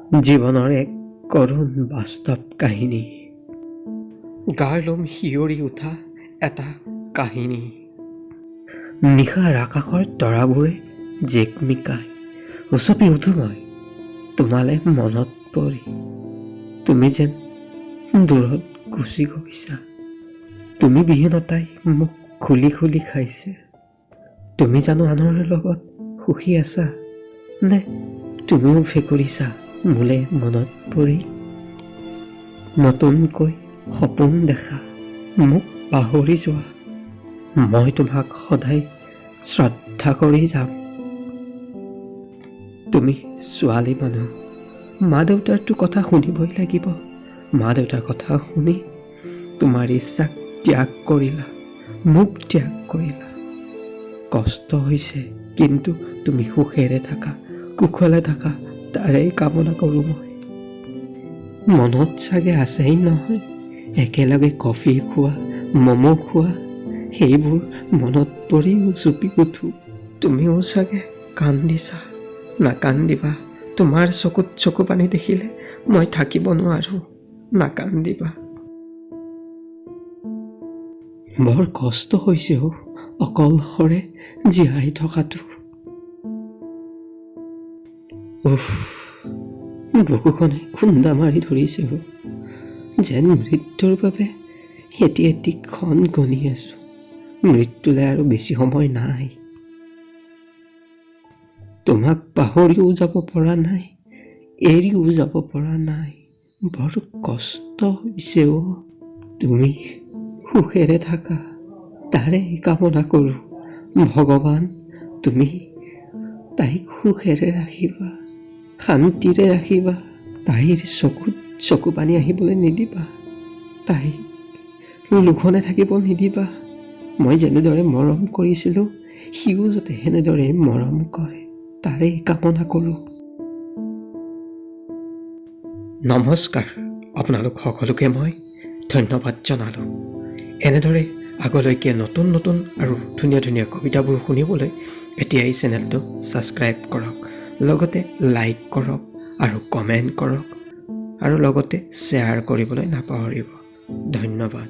জীৱনৰ এক কৰুণ বাস্তৱ কাহিনী, গাৰ লোম শিয়ৰি উঠা এটা কাহিনী। নিশাৰ আকাশৰ তৰাবোৰে জেকমিকাই উচপি উঠো মই তোমালে মনত পৰি। তুমি যেন দূৰত গুচি গৈছা। তুমি বিহীনতাই মোক খুলি খুলি খাইছে। তুমি জানো আনৰ লগত সুখী আছা নে তুমিও ফেকুৰিছা মোলে মনত পৰি। নতুনকৈ সপোন দেখা মোক পাহৰি যোৱা, মই তোমাক সদায় শ্ৰদ্ধা কৰি যাম। তুমি ছোৱালী মানুহ, মা দেউতাৰতো কথা শুনিবই লাগিব। মা দেউতাৰ কথা শুনি তোমাৰ ইচ্ছাক ত্যাগ কৰিলা, মোক ত্যাগ কৰিলা। কষ্ট হৈছে, কিন্তু তুমি সুখেৰে থাকা, কুশলে থাকা, তাৰেই কামনা কৰোঁ মই। মনত চাগে আছেই নহয় একেলগে কফি খোৱা, ম'ম' খোৱা, সেইবোৰ মনত পৰি উচুপি উঠো। তুমিও চাগে কান্দিছা, নাকান্দিবা। তোমাৰ চকুত চকু পানী দেখিলে মই থাকিব নোৱাৰো, নাকান্দিবা। বৰ কষ্ট হৈছে অকলশৰে জীয়াই থকাটো। বুকুখনে খুন্দা মাৰি ধৰিছে যেন মৃত্যুৰ বাবে এটি এটি ক্ষণ গণি আছো। মৃত্যুলে আৰু বেছি সময় নাই। তোমাক পাহৰিও যাব পৰা নাই, এৰিও যাব পৰা নাই। বৰ কষ্ট হৈছে তুমি সুখেৰে থাকা, তাৰে কামনা কৰো। ভগৱান, তুমি তাইক সুখেৰে ৰাখিবা, শান্তিৰে ৰাখিবা। তাইৰ চকুত চকু পানী আহিবলৈ নিদিবা, তাইক লোভনে থাকিব নিদিবা। মই যেনেদৰে মৰম কৰিছিলো, সিও যাতে সেনেদৰে মৰম কৰে, তাৰেই কামনা কৰো। নমস্কাৰ, আপোনালোক সকলোকে মই ধন্যবাদ জনালো। এনেদৰে আগলৈকে নতুন নতুন আৰু ধুনীয়া ধুনীয়া কবিতাবোৰ শুনিবলৈ এতিয়া এই চেনেলটো ছাবস্ক্ৰাইব কৰক, লগতে লাইক কৰক আৰু কমেণ্ট কৰক, আৰু লগতে শ্বেয়াৰ কৰিবলৈ নাপাহৰিব। ধন্যবাদ।